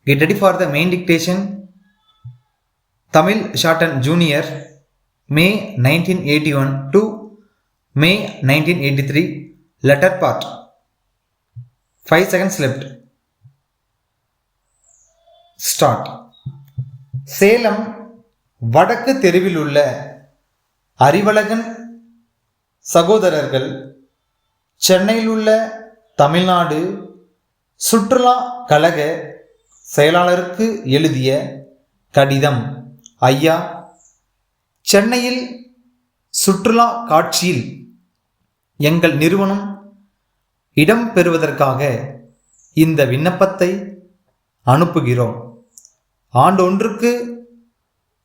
Get ready for the main dictation. Tamil Shorthand Junior, May 1981 to May 1983, letter part. 5 seconds left. Start. Salem வடக்கு தெருவில் உள்ள அறிவழகன் சகோதரர்கள் சென்னையில் உள்ள தமிழ்நாடு சுற்றுலா கழக செயலாளருக்கு எழுதிய கடிதம். ஐயா, சென்னையில் சுற்றுலா காட்சியில் எங்கள் நிறுவனம் இடம் பெறுவதற்காக இந்த விண்ணப்பத்தை அனுப்புகிறோம். ஆண்டொன்றுக்கு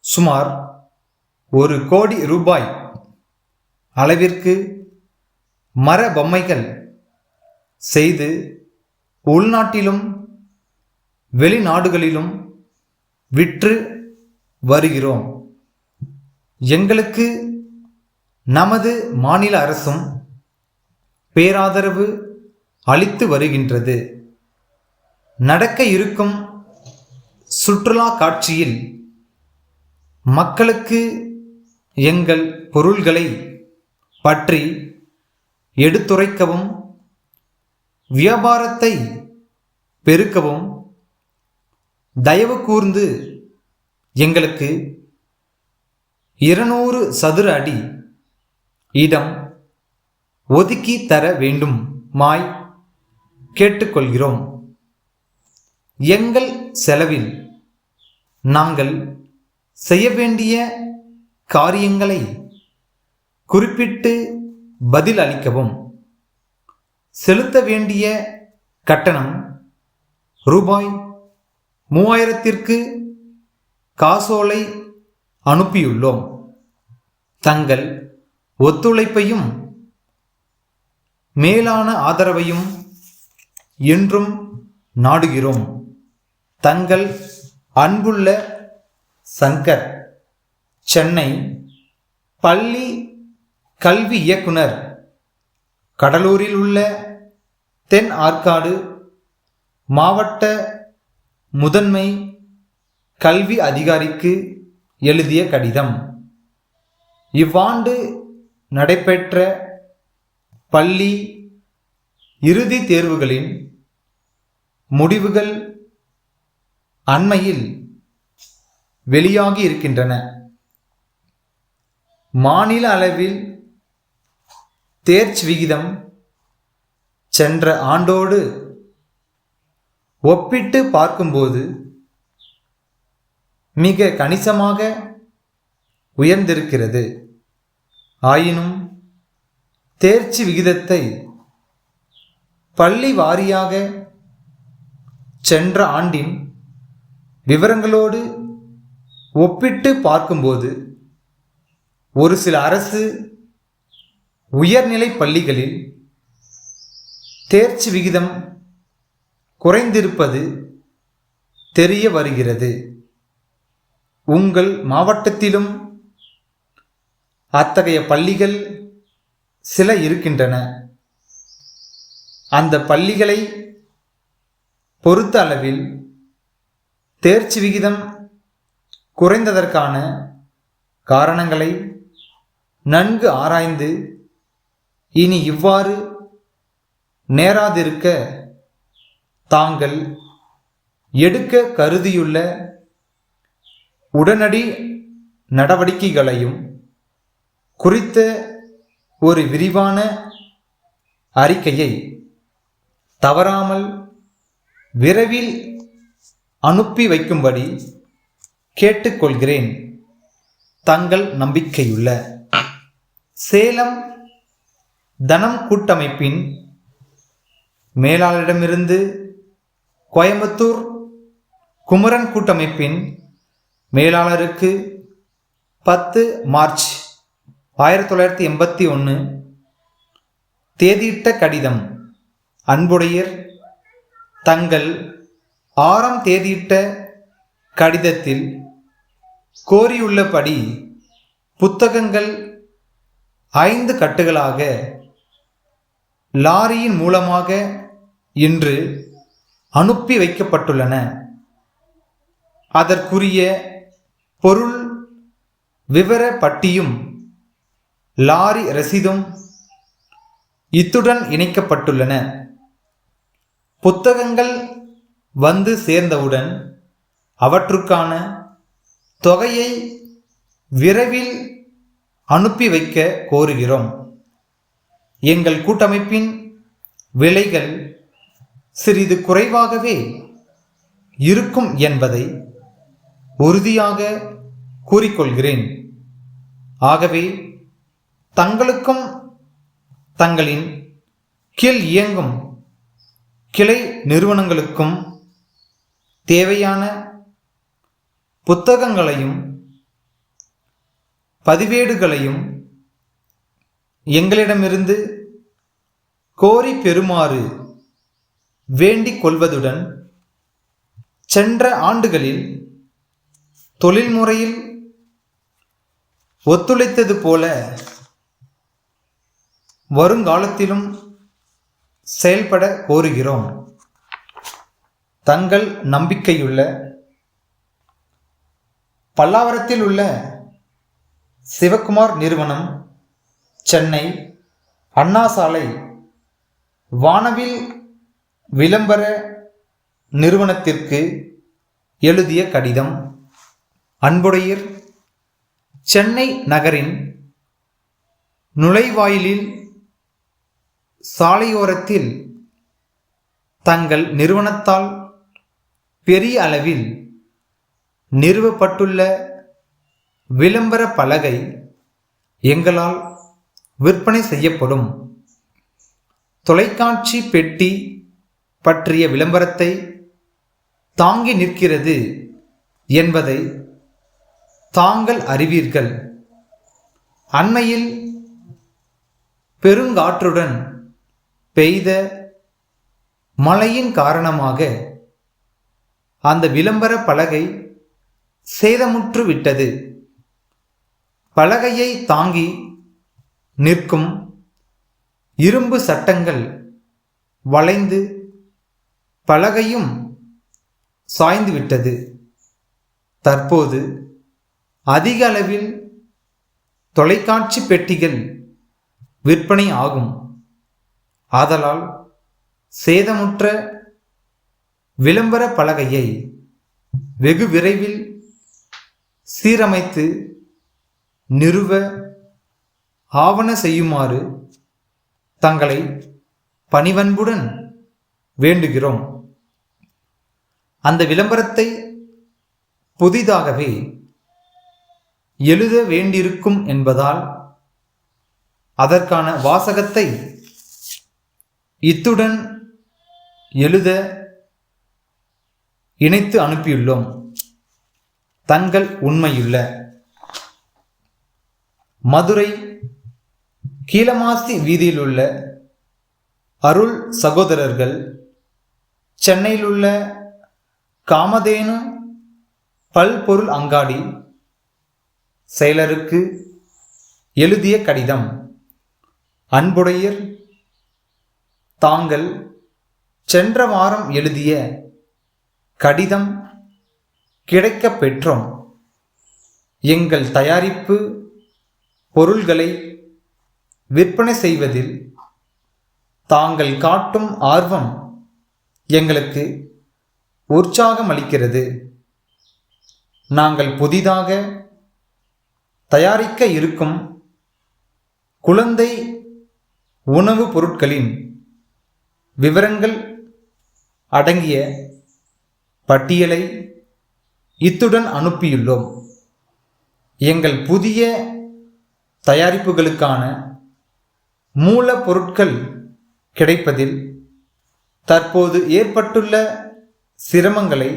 சுமார் 1 கோடி ரூபாய் அளவிற்கு மர பொம்மைகள் செய்து உள்நாட்டிலும் வெளிநாடுகளிலும் விற்று வருகிறோம். எங்களுக்கு நமது மாநில அரசும் பேராதரவு அளித்து வருகின்றது. நடக்க இருக்கும் சுற்றுலா காட்சியில் மக்களுக்கு எங்கள் பொருள்களை பற்றி எடுத்துரைக்கவும் வியாபாரத்தை பெருக்கவும் தயவு கூர்ந்து எங்களுக்கு 200 சதுர அடி இடம் ஒதுக்கி தர வேண்டும் மாய் கேட்டுக்கொள்கிறோம். எங்கள் செலவில் நாங்கள் செய்ய வேண்டிய காரியங்களை குறிப்பிட்டு பதில் அளிக்கவும். செலுத்த வேண்டிய கட்டணம் ரூபாய் 3000ற்கு காசோலை அனுப்பியுள்ளோம். தங்கள் ஒத்துழைப்பையும் மேலான ஆதரவையும் என்றும் நாடுகிறோம். தங்கள் அன்புள்ள சங்கர், சென்னை பள்ளி கல்வி இயக்குனர், கடலூரில் உள்ள தென் ஆற்காடு மாவட்ட முதன்மை கல்வி அதிகாரிக்கு எழுதிய கடிதம். இவ்வாண்டு நடைபெற்ற பள்ளி இறுதித் தேர்வுகளின் முடிவுகள் அண்மையில் வெளியாகி இருக்கின்றன. மாநில அளவில் தேர்ச்சி விகிதம் சென்ற ஆண்டோடு ஒப்பிட்டு பார்க்கும்போது மிக கணிசமாக உயர்ந்திருக்கிறது. ஆயினும் தேர்ச்சி விகிதத்தை பள்ளி வாரியாக சென்ற ஆண்டின் விவரங்களோடு ஒப்பிட்டு பார்க்கும்போது ஒரு சில அரசு உயர்நிலை பள்ளிகளில் தேர்ச்சி விகிதம் குறைந்திருப்பது தெரிய வருகிறது. உங்கள் மாவட்டத்திலும் அத்தகைய பள்ளிகள் சில இருக்கின்றன. அந்த பள்ளிகளை பொறுத்த அளவில் தேர்ச்சி விகிதம் குறைந்ததற்கான காரணங்களை நன்கு ஆராய்ந்து இனி இவ்வாறு நேராதிருக்க தாங்கள் எடுக்க கருதியுள்ள உடனடி நடவடிக்கைகளையும் குறித்த ஒரு விரிவான அறிக்கையை தவறாமல் விரைவில் அனுப்பி வைக்கும்படி கேட்டுக்கொள்கிறேன். தங்கள் நம்பிக்கையுள்ள சேலம் தனம் கூட்டமைப்பின் மேலாளரிடமிருந்து கோயம்புத்தூர் குமரன் கூட்டமைப்பின் மேலாளருக்கு 10 மார்ச் 1981 தேதியிட்ட கடிதம். அன்புடையர் தங்கள் 6ஆம் தேதியிட்ட கடிதத்தில் கோரியுள்ளபடி புத்தகங்கள் 5 கட்டுகளாக லாரியின் மூலமாக இன்று அனுப்பி வைக்கப்பட்டுள்ளன. அதற்குரிய பொருள் விவர பட்டியும் லாரி ரசீதும் இத்துடன் இணைக்கப்பட்டுள்ளன. புத்தகங்கள் வந்து சேர்ந்தவுடன் அவற்றுக்கான தொகையை விரைவில் அனுப்பி வைக்க கோருகிறோம். எங்கள் கூட்டமைப்பின் விலைகள் சிறிது குறைவாகவே இருக்கும் என்பதை உறுதியாக கூறிக்கொள்கிறேன். ஆகவே தங்களுக்கும் தங்களின் கீழ் இயங்கும் கிளை நிறுவனங்களுக்கும் தேவையான புத்தகங்களையும் பதிவேடுகளையும் எங்களிடமிருந்து கோரி பெறுமாறு வேண்டிக் கொள்வதுடன், சென்ற ஆண்டுகளில் தொழில்முறையில் ஒத்துழைத்தது போல வருங்காலத்திலும் செயல்பட கோருகிறோம். தங்கள் நம்பிக்கையுள்ள பல்லாவரத்தில் உள்ள சிவகுமார் நிறுவனம், சென்னை, அண்ணா சாலை, வானவில் விளம்பர நிறுவனத்திற்கு எழுதிய கடிதம். அன்புடையர், சென்னை நகரின் நுழைவாயிலில் சாலையோரத்தில் தங்கள் நிறுவனத்தால் பெரிய அளவில் நிறுவப்பட்டுள்ள விளம்பர பலகை எங்களால் விற்பனை செய்யப்படும். தொலைக்காட்சி பெட்டி பற்றிய விளம்பரத்தை தாங்கி நிற்கிறது என்பதை தாங்கள் அறிவீர்கள். அண்மையில் பெருங்காற்றுடன் பெய்த மழையின் காரணமாக அந்த விளம்பர பலகை சேதமுற்று விட்டது. பலகையை தாங்கி நிற்கும் இரும்பு சட்டங்கள் வளைந்து பலகையும் சாய்ந்து விட்டது. தற்போது அதிக அளவில் தொலைக்காட்சி பெட்டிகள் விற்பனை ஆகும். ஆதலால் சேதமுற்ற விளம்பர பலகையை வெகு விரைவில் சீரமைத்து நிறுவ ஆவண செய்யுமாறு தங்களை பணிவன்புடன் வேண்டுகிறோம். அந்த விளம்பரத்தை புதிதாகவே எழுத வேண்டியிருக்கும் என்பதால் அதற்கான வாசகத்தை இத்துடன் எழுத இணைத்து அனுப்பியுள்ளோம். தங்கள் உண்மையுள்ள மதுரை கீழமாசி வீதியில் உள்ள அருள் சகோதரர்கள், சென்னையில் உள்ள காமதேனு பல்பொருள் அங்காடி செயலருக்கு எழுதிய கடிதம். அன்புடையர், தாங்கள் சென்ற வாரம் எழுதிய கடிதம் கிடைக்கப் பெற்றோம். எங்கள் தயாரிப்பு பொருள்களை விற்பனை செய்வதில் தாங்கள் காட்டும் ஆர்வம் எங்களுக்கு உற்சாகமளிக்கிறது. நாங்கள் புதிதாக தயாரிக்க இருக்கும் குழந்தை உணவுப் பொருட்களின் விவரங்கள் அடங்கிய பட்டியலை இத்துடன் அனுப்பியுள்ளோம். எங்கள் புதிய தயாரிப்புகளுக்கான மூலப்பொருட்கள் கிடைப்பதில் தற்போது ஏற்பட்டுள்ள சிரமங்களை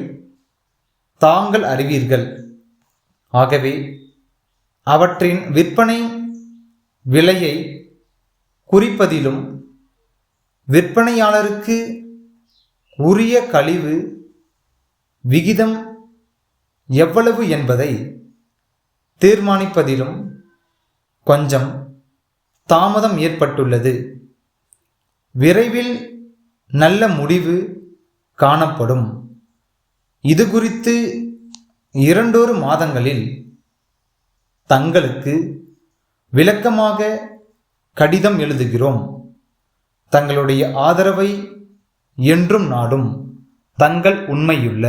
தாங்கள் அறிவீர்கள். ஆகவே அவற்றின் விற்பனை விலையை குறிப்பதிலும் விற்பனையாளருக்கு உரிய கழிவு விகிதம் எவ்வளவு என்பதை தீர்மானிப்பதிலும் கொஞ்சம் தாமதம் ஏற்பட்டுள்ளது. விரைவில் நல்ல முடிவு காணப்படும். இது குறித்து 2 மாதங்களில் தங்களுக்கு விளக்கமாக கடிதம் எழுதுகிறோம். தங்களுடைய ஆதரவை என்றும் நாடும் தங்கள் உண்மையுள்ள